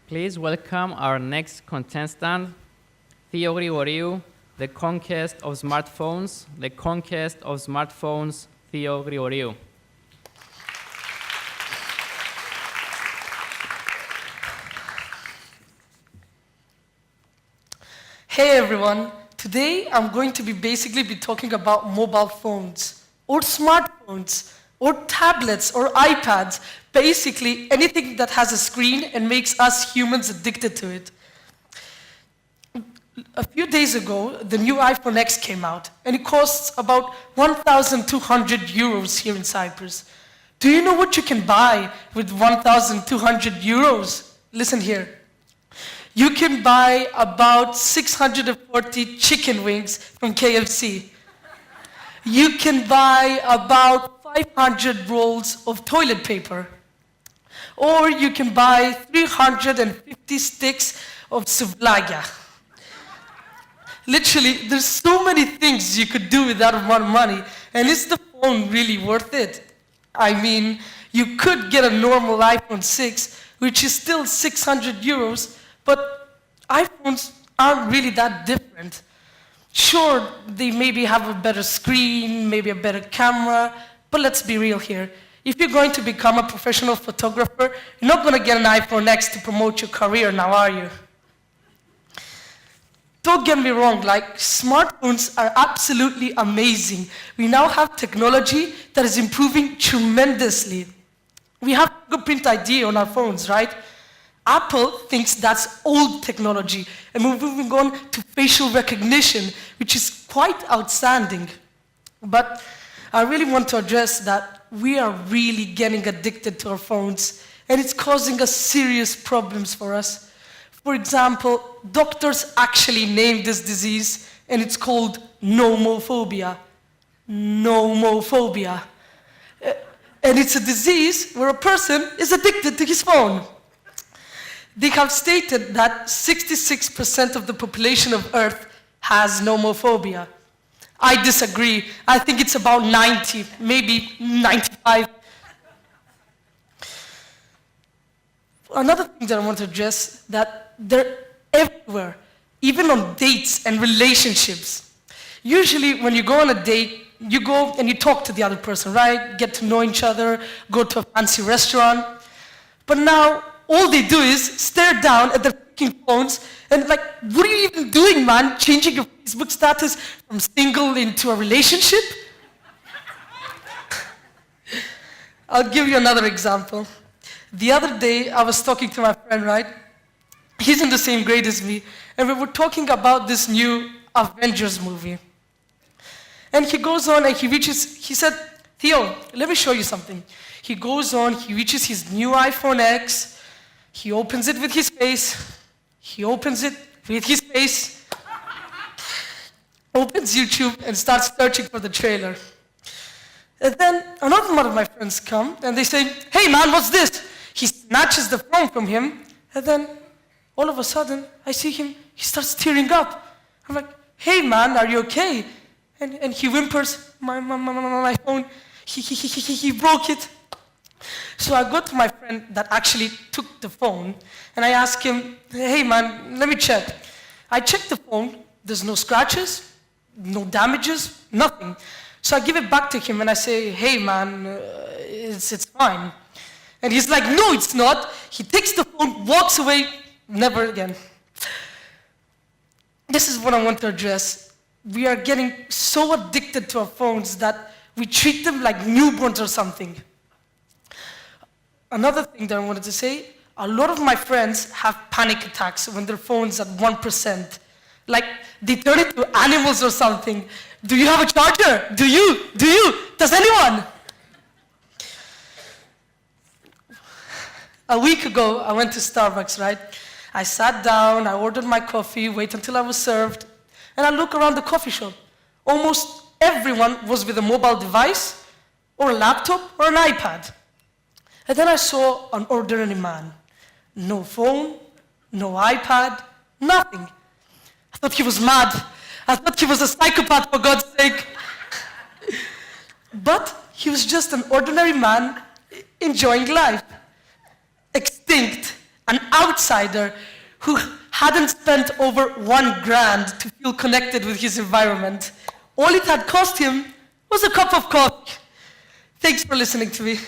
Please welcome our next contestant, Theo Gregoriou, the conquest of smartphones, Theo Gregoriou. Hey everyone, today I'm going to be talking about mobile phones, or smartphones, or tablets, or iPads, basically anything that has a screen and makes us humans addicted to it. A few days ago, the new iPhone X came out, and it costs about 1,200 euros here in Cyprus. Do you know what you can buy with 1,200 euros? Listen here. You can buy about 640 chicken wings from KFC. You can buy about 500 rolls of toilet paper. Or you can buy 350 sticks of souvlaki. Literally, there's so many things you could do with that amount of money. And is the phone really worth it? I mean, you could get a normal iPhone 6, which is still 600 euros, but iPhones aren't really that different. Sure, they maybe have a better screen, maybe a better camera, but let's be real here. If you're going to become a professional photographer, you're not going to get an iPhone X to promote your career now, are you? Don't get me wrong, smartphones are absolutely amazing. We now have technology that is improving tremendously. We have fingerprint ID on our phones, right? Apple thinks that's old technology, and we're moving on to facial recognition, which is quite outstanding. But I really want to address that we are really getting addicted to our phones, and it's causing us serious problems for us. For example, doctors actually named this disease, and it's called nomophobia. Nomophobia. And it's a disease where a person is addicted to his phone. They have stated that 66% of the population of Earth has nomophobia. I disagree. I think it's about 90, maybe 95. Another thing that I want to address, that they're everywhere, even on dates and relationships. Usually when you go on a date, you go and you talk to the other person, right? Get to know each other, go to a fancy restaurant. But now, all they do is stare down at their freaking phones and what are you even doing, man? Changing your Facebook status from single into a relationship? I'll give you another example. The other day, I was talking to my friend, right? He's in the same grade as me, and we were talking about this new Avengers movie. And he goes on and he said, Theo, let me show you something. He goes on, he reaches his new iPhone X, he opens it with his face, opens YouTube and starts searching for the trailer. And then another one of my friends come and they say, hey man, what's this? He snatches the phone from him, and then all of a sudden I see him, he starts tearing up. I'm like, hey man, are you okay? And he whimpers, my phone, he broke it. So I go to my friend that actually took the phone, and I ask him, hey man, let me check. I check the phone, there's no scratches, no damages, nothing. So I give it back to him and I say, hey man, it's fine. And he's like, no it's not. He takes the phone, walks away, never again. This is what I want to address. We are getting so addicted to our phones that we treat them like newborns or something. Another thing that I wanted to say, a lot of my friends have panic attacks when their phone's at 1%. They turn into animals or something. Do you have a charger? Do you? Does anyone? A week ago, I went to Starbucks, right? I sat down, I ordered my coffee, wait until I was served, and I look around the coffee shop. Almost everyone was with a mobile device, or a laptop, or an iPad. And then I saw an ordinary man. No phone, no iPad, nothing. I thought he was mad. I thought he was a psychopath, for God's sake. But he was just an ordinary man enjoying life. Extinct, an outsider who hadn't spent over $1,000 to feel connected with his environment. All it had cost him was a cup of coffee. Thanks for listening to me.